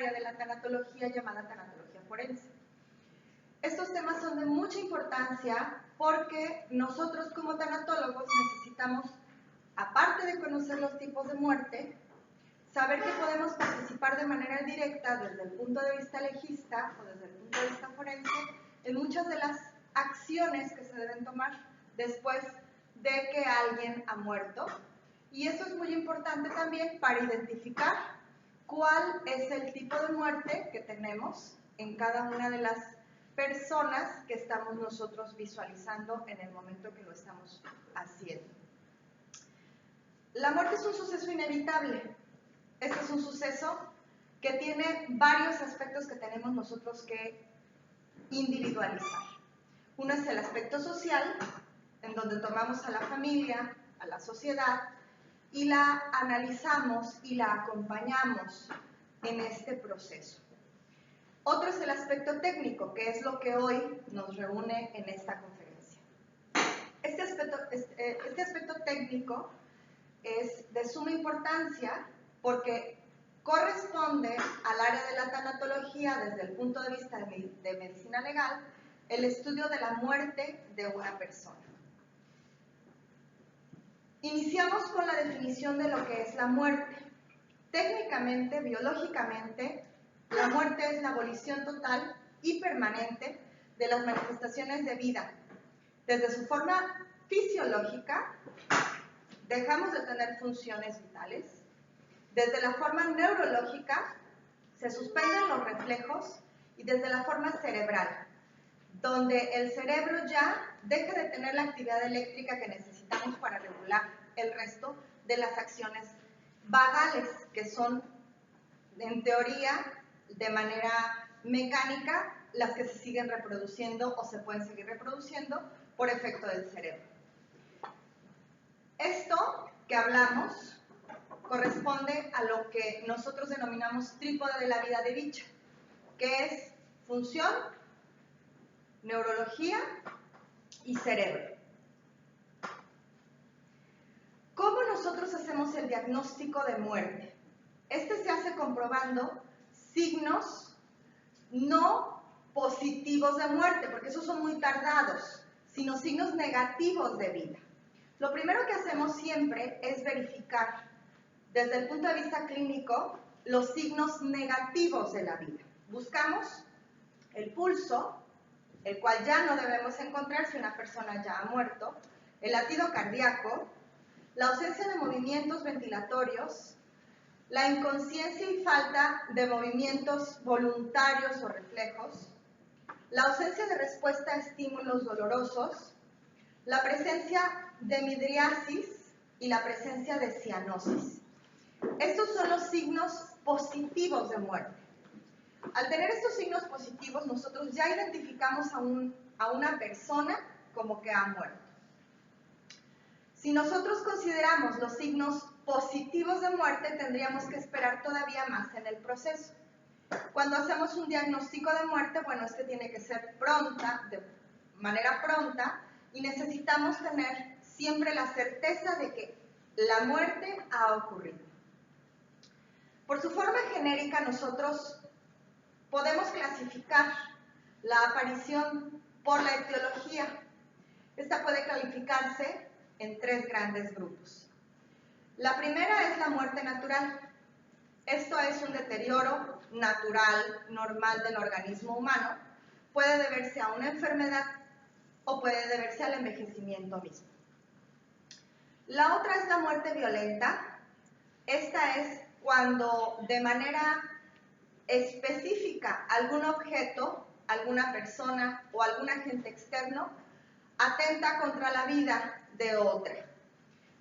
área de la tanatología llamada tanatología forense. Estos temas son de mucha importancia porque nosotros como tanatólogos necesitamos, aparte de conocer los tipos de muerte, saber que podemos participar de manera directa desde el punto de vista legista o desde el punto de vista forense en muchas de las acciones que se deben tomar después de que alguien ha muerto. Y eso es muy importante también para identificar cuál es el tipo de muerte que tenemos en cada una de las personas que estamos nosotros visualizando en el momento que lo estamos haciendo. La muerte es un suceso inevitable. Este es un suceso que tiene varios aspectos que tenemos nosotros que individualizar. Uno es el aspecto social, en donde tomamos a la familia, a la sociedad, y la analizamos y la acompañamos en este proceso. Otro es el aspecto técnico, que es lo que hoy nos reúne en esta conferencia. Este aspecto técnico es de suma importancia porque corresponde al área de la tanatología desde el punto de vista de medicina legal, el estudio de la muerte de una persona. Iniciamos con la definición de lo que es la muerte. Técnicamente, biológicamente, la muerte es la abolición total y permanente de las manifestaciones de vida. Desde su forma fisiológica, dejamos de tener funciones vitales. Desde la forma neurológica, se suspenden los reflejos. Y desde la forma cerebral, donde el cerebro ya deja de tener la actividad eléctrica que necesitamos para regular el resto de las acciones vagales, que son, en teoría, de manera mecánica, las que se siguen reproduciendo o se pueden seguir reproduciendo por efecto del cerebro. Esto que hablamos corresponde a lo que nosotros denominamos trípode de la vida de dicha, que es función, neurología y cerebro. ¿Cómo nosotros hacemos el diagnóstico de muerte? Este se hace comprobando signos no positivos de muerte, porque esos son muy tardados, sino signos negativos de vida. Lo primero que hacemos siempre es verificar, desde el punto de vista clínico, los signos negativos de la vida. Buscamos el pulso, el cual ya no debemos encontrar si una persona ya ha muerto, el latido cardíaco, la ausencia de movimientos ventilatorios, la inconsciencia y falta de movimientos voluntarios o reflejos, la ausencia de respuesta a estímulos dolorosos, la presencia de midriasis y la presencia de cianosis. Estos son los signos positivos de muerte. Al tener estos signos positivos, nosotros ya identificamos a una persona como que ha muerto. Si nosotros consideramos los signos positivos de muerte, tendríamos que esperar todavía más en el proceso. Cuando hacemos un diagnóstico de muerte, bueno, este tiene que ser pronta, de manera pronta, y necesitamos tener siempre la certeza de que la muerte ha ocurrido. Por su forma genérica, nosotros podemos clasificar la aparición por la etiología. Esta puede calificarse en tres grandes grupos. La primera es la muerte natural. Esto es un deterioro natural, normal del organismo humano. Puede deberse a una enfermedad o puede deberse al envejecimiento mismo. La otra es la muerte violenta. Esta es cuando de manera específica algún objeto, alguna persona o algún agente externo atenta contra la vida de otra.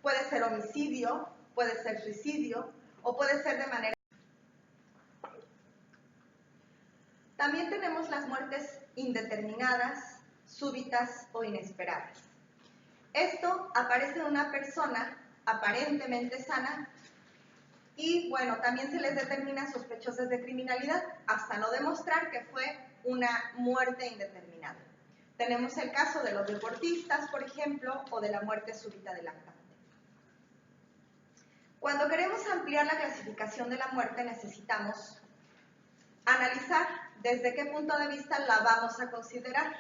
Puede ser homicidio, puede ser suicidio o puede ser de manera... También tenemos las muertes indeterminadas, súbitas o inesperadas. Esto aparece en una persona aparentemente sana y, bueno, también se les determina sospechosas de criminalidad hasta no demostrar que fue una muerte indeterminada. Tenemos el caso de los deportistas, por ejemplo, o de la muerte súbita del lactante. Cuando queremos ampliar la clasificación de la muerte, necesitamos analizar desde qué punto de vista la vamos a considerar.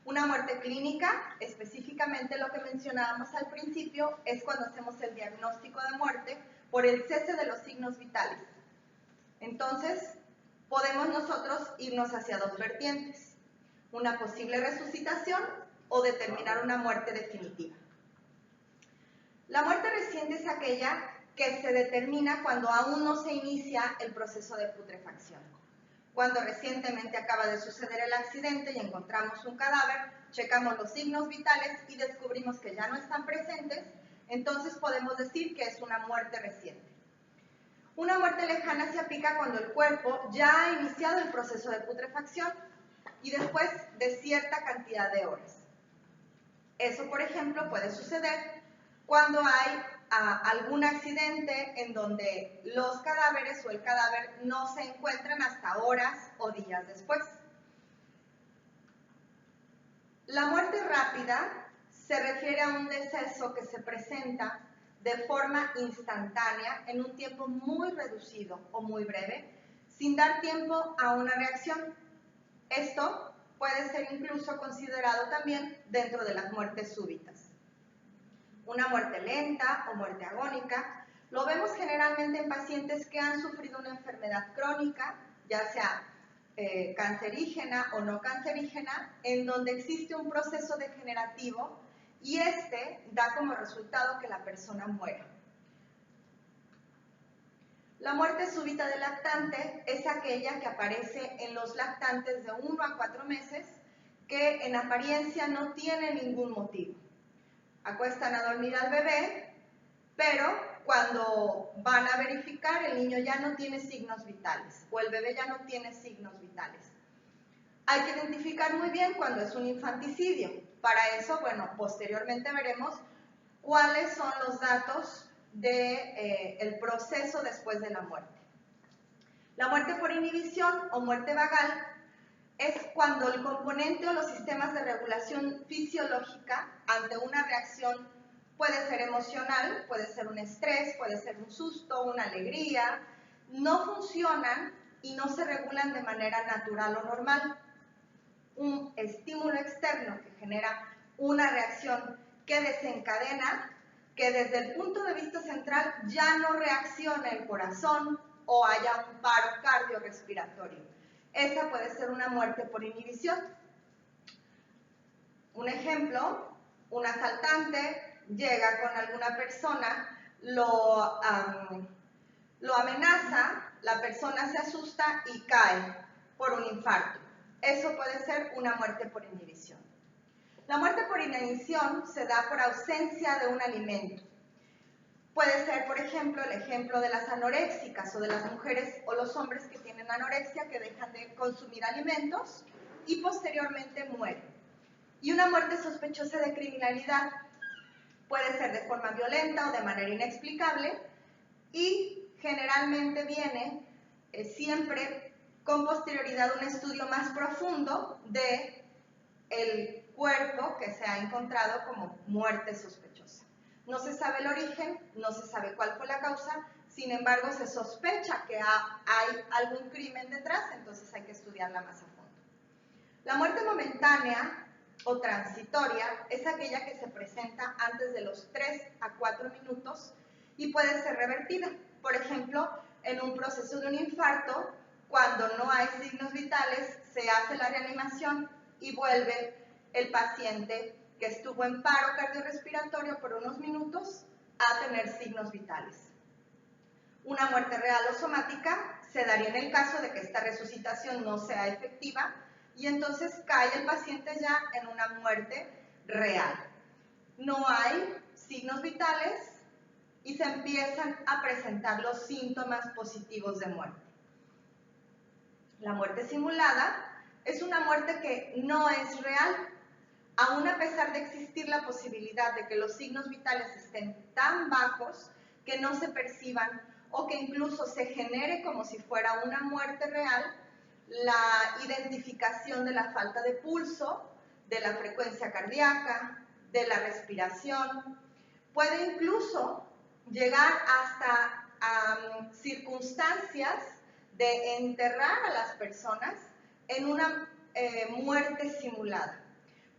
Una muerte clínica, específicamente lo que mencionábamos al principio, es cuando hacemos el diagnóstico de muerte por el cese de los signos vitales. Entonces, podemos nosotros irnos hacia dos vertientes: una posible resucitación o determinar una muerte definitiva. La muerte reciente es aquella que se determina cuando aún no se inicia el proceso de putrefacción. Cuando recientemente acaba de suceder el accidente y encontramos un cadáver, checamos los signos vitales y descubrimos que ya no están presentes, entonces podemos decir que es una muerte reciente. Una muerte lejana se aplica cuando el cuerpo ya ha iniciado el proceso de putrefacción y después de cierta cantidad de horas. Eso, por ejemplo, puede suceder cuando hay algún accidente en donde los cadáveres o el cadáver no se encuentran hasta horas o días después. La muerte rápida se refiere a un deceso que se presenta de forma instantánea en un tiempo muy reducido o muy breve, sin dar tiempo a una reacción. Esto puede ser incluso considerado también dentro de las muertes súbitas. Una muerte lenta o muerte agónica lo vemos generalmente en pacientes que han sufrido una enfermedad crónica, ya sea cancerígena o no cancerígena, en donde existe un proceso degenerativo y este da como resultado que la persona muera. La muerte súbita del lactante es aquella que aparece en los lactantes de 1 a 4 meses que en apariencia no tiene ningún motivo. Acuestan a dormir al bebé, pero cuando van a verificar, el niño ya no tiene signos vitales o el bebé ya no tiene signos vitales. Hay que identificar muy bien cuando es un infanticidio. Para eso, bueno, posteriormente veremos cuáles son los datos del proceso después de la muerte. La muerte por inhibición o muerte vagal es cuando el componente o los sistemas de regulación fisiológica ante una reacción puede ser emocional, puede ser un estrés, puede ser un susto, una alegría, no funcionan y no se regulan de manera natural o normal. Un estímulo externo que genera una reacción que desencadena que desde el punto de vista central ya no reacciona el corazón o haya un paro cardiorrespiratorio. Esa puede ser una muerte por inhibición. Un ejemplo, un asaltante llega con alguna persona, lo amenaza, la persona se asusta y cae por un infarto. Eso puede ser una muerte por inhibición. La muerte por inanición se da por ausencia de un alimento. Puede ser, por ejemplo, el ejemplo de las anoréxicas o de las mujeres o los hombres que tienen anorexia que dejan de consumir alimentos y posteriormente mueren. Y una muerte sospechosa de criminalidad puede ser de forma violenta o de manera inexplicable y generalmente viene siempre con posterioridad un estudio más profundo del cuerpo que se ha encontrado como muerte sospechosa. No se sabe el origen, no se sabe cuál fue la causa, sin embargo se sospecha que hay algún crimen detrás, entonces hay que estudiarla más a fondo. La muerte momentánea o transitoria es aquella que se presenta antes de los 3 a 4 minutos y puede ser revertida. Por ejemplo, en un proceso de un infarto, cuando no hay signos vitales, se hace la reanimación y vuelve el paciente que estuvo en paro cardiorrespiratorio por unos minutos a tener signos vitales. Una muerte real o somática se daría en el caso de que esta resucitación no sea efectiva y entonces cae el paciente ya en una muerte real. No hay signos vitales y se empiezan a presentar los síntomas positivos de muerte. La muerte simulada es una muerte que no es real, aún a pesar de existir la posibilidad de que los signos vitales estén tan bajos que no se perciban o que incluso se genere como si fuera una muerte real, la identificación de la falta de pulso, de la frecuencia cardíaca, de la respiración, puede incluso llegar hasta circunstancias de enterrar a las personas en una muerte simulada.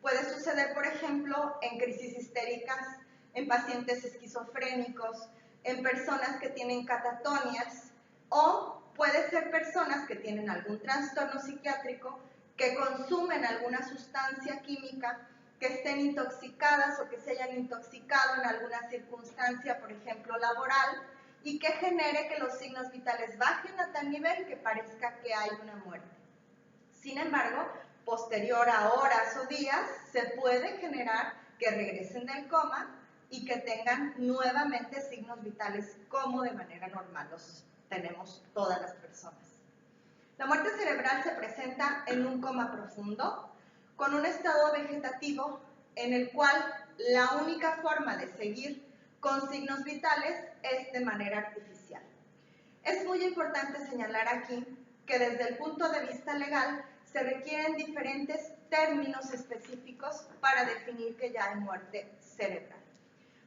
Puede suceder, por ejemplo, en crisis histéricas, en pacientes esquizofrénicos, en personas que tienen catatonias, o puede ser personas que tienen algún trastorno psiquiátrico, que consumen alguna sustancia química, que estén intoxicadas o que se hayan intoxicado en alguna circunstancia, por ejemplo, laboral, y que genere que los signos vitales bajen a tal nivel que parezca que hay una muerte. Sin embargo, posterior a horas o días, se puede generar que regresen del coma y que tengan nuevamente signos vitales como de manera normal los tenemos todas las personas. La muerte cerebral se presenta en un coma profundo, con un estado vegetativo en el cual la única forma de seguir con signos vitales es de manera artificial. Es muy importante señalar aquí que desde el punto de vista legal se requieren diferentes términos específicos para definir que ya hay muerte cerebral.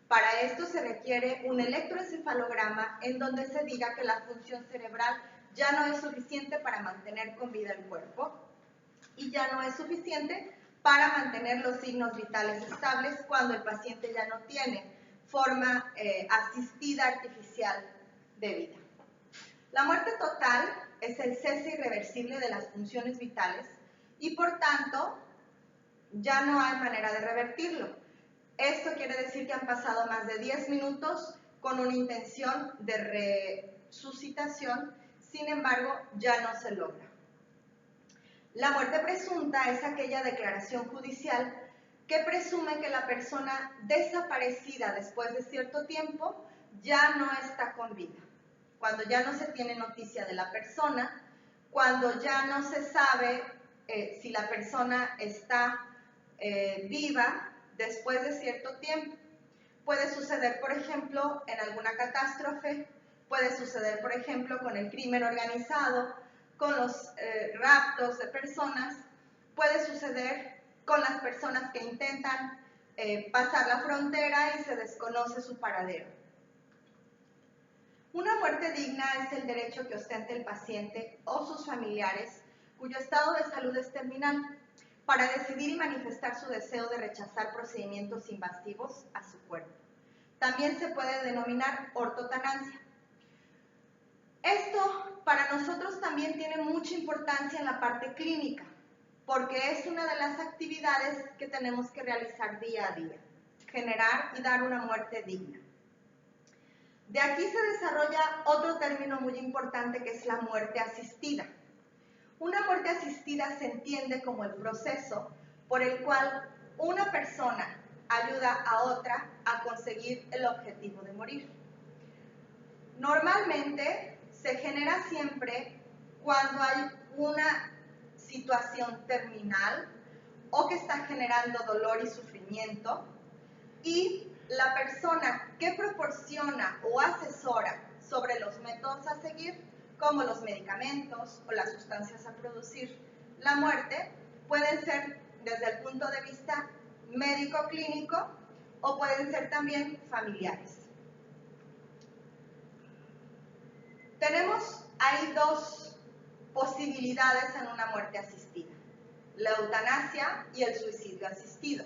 Para esto se requiere un electroencefalograma en donde se diga que la función cerebral ya no es suficiente para mantener con vida el cuerpo y ya no es suficiente para mantener los signos vitales estables cuando el paciente ya no tiene forma asistida artificial de vida. La muerte total es el cese irreversible de las funciones vitales y por tanto ya no hay manera de revertirlo. Esto quiere decir que han pasado más de 10 minutos con una intención de resucitación, sin embargo ya no se logra. La muerte presunta es aquella declaración judicial que presume que la persona desaparecida después de cierto tiempo ya no está con vida. Cuando ya no se tiene noticia de la persona, cuando ya no se sabe si la persona está viva después de cierto tiempo. Puede suceder, por ejemplo, en alguna catástrofe, puede suceder, por ejemplo, con el crimen organizado, con los raptos de personas, puede suceder con las personas que intentan pasar la frontera y se desconoce su paradero. Una muerte digna es el derecho que ostenta el paciente o sus familiares cuyo estado de salud es terminal para decidir y manifestar su deseo de rechazar procedimientos invasivos a su cuerpo. También se puede denominar ortotanasia. Esto para nosotros también tiene mucha importancia en la parte clínica, porque es una de las actividades que tenemos que realizar día a día, generar y dar una muerte digna. De aquí se desarrolla otro término muy importante que es la muerte asistida. Una muerte asistida se entiende como el proceso por el cual una persona ayuda a otra a conseguir el objetivo de morir. Normalmente se genera siempre cuando hay una situación terminal o que está generando dolor y sufrimiento y la persona que proporciona o asesora sobre los métodos a seguir, como los medicamentos o las sustancias a producir la muerte, pueden ser desde el punto de vista médico-clínico o pueden ser también familiares. Tenemos ahí dos posibilidades en una muerte asistida: la eutanasia y el suicidio asistido.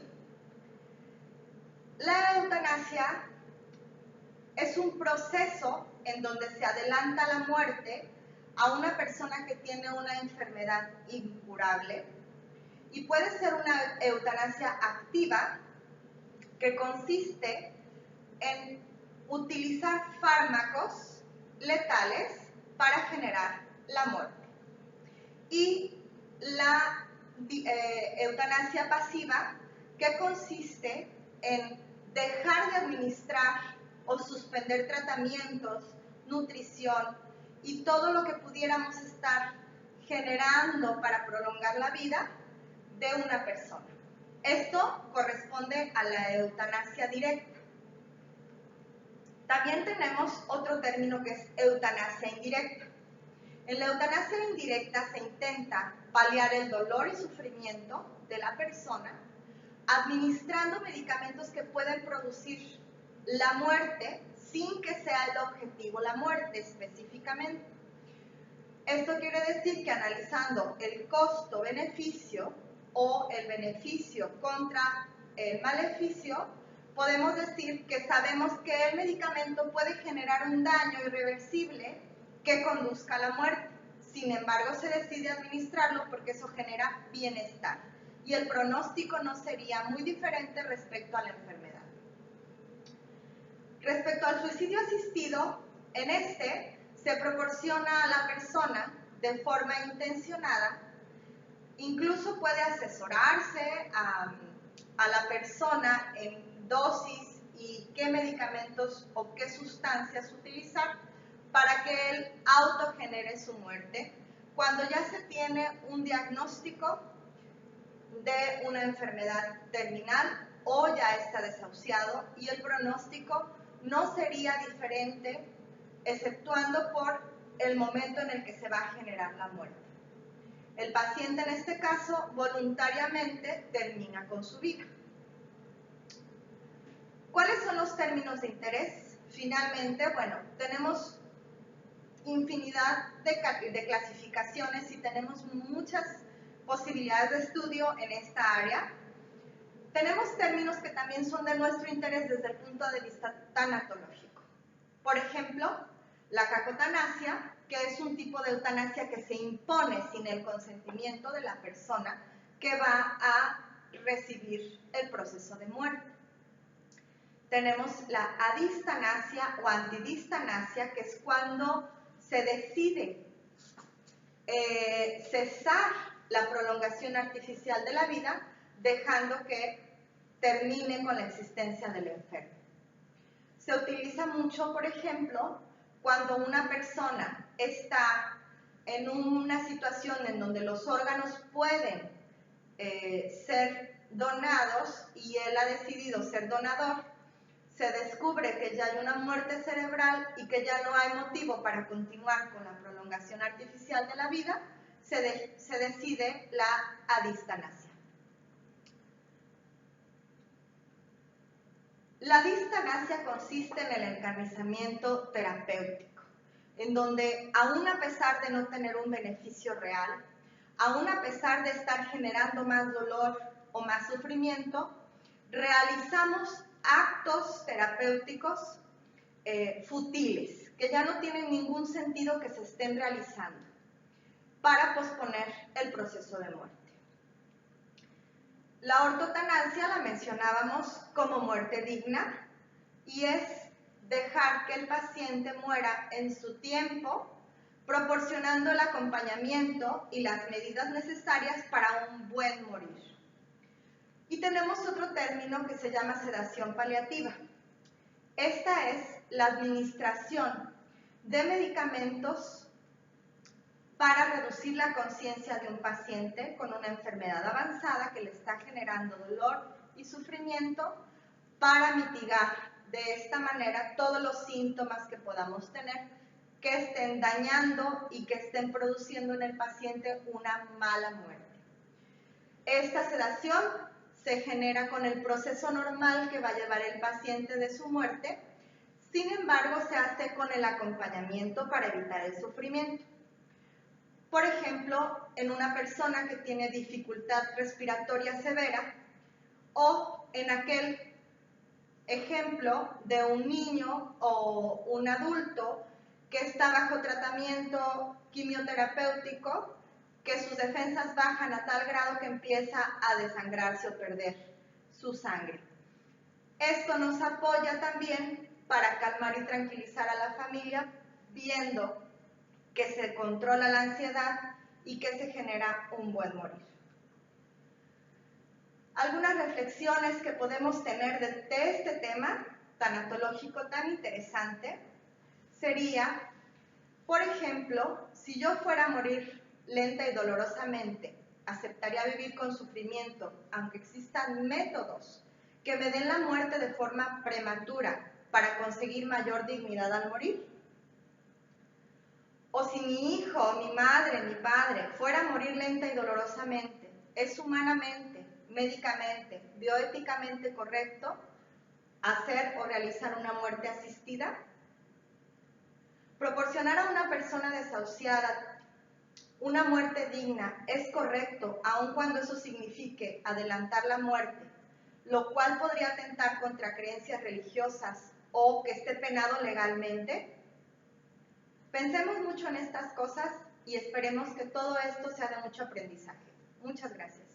La eutanasia es un proceso en donde se adelanta la muerte a una persona que tiene una enfermedad incurable y puede ser una eutanasia activa que consiste en utilizar fármacos letales para generar la muerte. Y la eutanasia pasiva, que consiste en dejar de administrar o suspender tratamientos, nutrición y todo lo que pudiéramos estar generando para prolongar la vida de una persona. Esto corresponde a la eutanasia directa. También tenemos otro término que es eutanasia indirecta. En la eutanasia indirecta se intenta paliar el dolor y sufrimiento de la persona administrando medicamentos que pueden producir la muerte sin que sea el objetivo la muerte específicamente. Esto quiere decir que analizando el costo-beneficio o el beneficio contra el maleficio, podemos decir que sabemos que el medicamento puede generar un daño irreversible que conduzca a la muerte. Sin embargo, se decide administrarlo porque eso genera bienestar y el pronóstico no sería muy diferente respecto a la enfermedad. Respecto al suicidio asistido, en este se proporciona a la persona de forma intencionada, incluso puede asesorarse a la persona en dosis y qué medicamentos o qué sustancias utilizar para que él autogenere su muerte cuando ya se tiene un diagnóstico de una enfermedad terminal o ya está desahuciado y el pronóstico no sería diferente exceptuando por el momento en el que se va a generar la muerte. El paciente en este caso voluntariamente termina con su vida. ¿Cuáles son los términos de interés? Finalmente, bueno, tenemos infinidad de clasificaciones y tenemos muchas posibilidades de estudio en esta área. Tenemos términos que también son de nuestro interés desde el punto de vista tanatológico. Por ejemplo, la cacotanasia, que es un tipo de eutanasia que se impone sin el consentimiento de la persona que va a recibir el proceso de muerte. Tenemos la adistanasia o antidistanasia, que es cuando se decide cesar la prolongación artificial de la vida, dejando que termine con la existencia del enfermo. Se utiliza mucho, por ejemplo, cuando una persona está en una situación en donde los órganos pueden ser donados y él ha decidido ser donador, se descubre que ya hay una muerte cerebral y que ya no hay motivo para continuar con la prolongación artificial de la vida, se decide la adistanasia. La adistanasia consiste en el encarnizamiento terapéutico, en donde aún a pesar de no tener un beneficio real, aún a pesar de estar generando más dolor o más sufrimiento, realizamos actos terapéuticos futiles, que ya no tienen ningún sentido que se estén realizando, para posponer el proceso de muerte. La ortotanasia la mencionábamos como muerte digna y es dejar que el paciente muera en su tiempo, proporcionando el acompañamiento y las medidas necesarias para un buen morir. Y tenemos otro término que se llama sedación paliativa. Esta es la administración de medicamentos para reducir la conciencia de un paciente con una enfermedad avanzada que le está generando dolor y sufrimiento para mitigar de esta manera todos los síntomas que podamos tener que estén dañando y que estén produciendo en el paciente una mala muerte. Esta sedación se genera con el proceso normal que va a llevar el paciente de su muerte, sin embargo se hace con el acompañamiento para evitar el sufrimiento. Por ejemplo, en una persona que tiene dificultad respiratoria severa o en aquel ejemplo de un niño o un adulto que está bajo tratamiento quimioterapéutico, que sus defensas bajan a tal grado que empieza a desangrarse o perder su sangre. Esto nos apoya también para calmar y tranquilizar a la familia, viendo que se controla la ansiedad y que se genera un buen morir. Algunas reflexiones que podemos tener de este tema tanatológico tan interesante sería, por ejemplo, si yo fuera a morir lenta y dolorosamente, ¿aceptaría vivir con sufrimiento, aunque existan métodos que me den la muerte de forma prematura para conseguir mayor dignidad al morir? O si mi hijo, mi madre, mi padre fuera a morir lenta y dolorosamente, ¿es humanamente, médicamente, bioéticamente correcto hacer o realizar una muerte asistida? Proporcionar a una persona desahuciada una muerte digna es correcto, aun cuando eso signifique adelantar la muerte, lo cual podría atentar contra creencias religiosas o que esté penado legalmente? Pensemos mucho en estas cosas y esperemos que todo esto sea de mucho aprendizaje. Muchas gracias.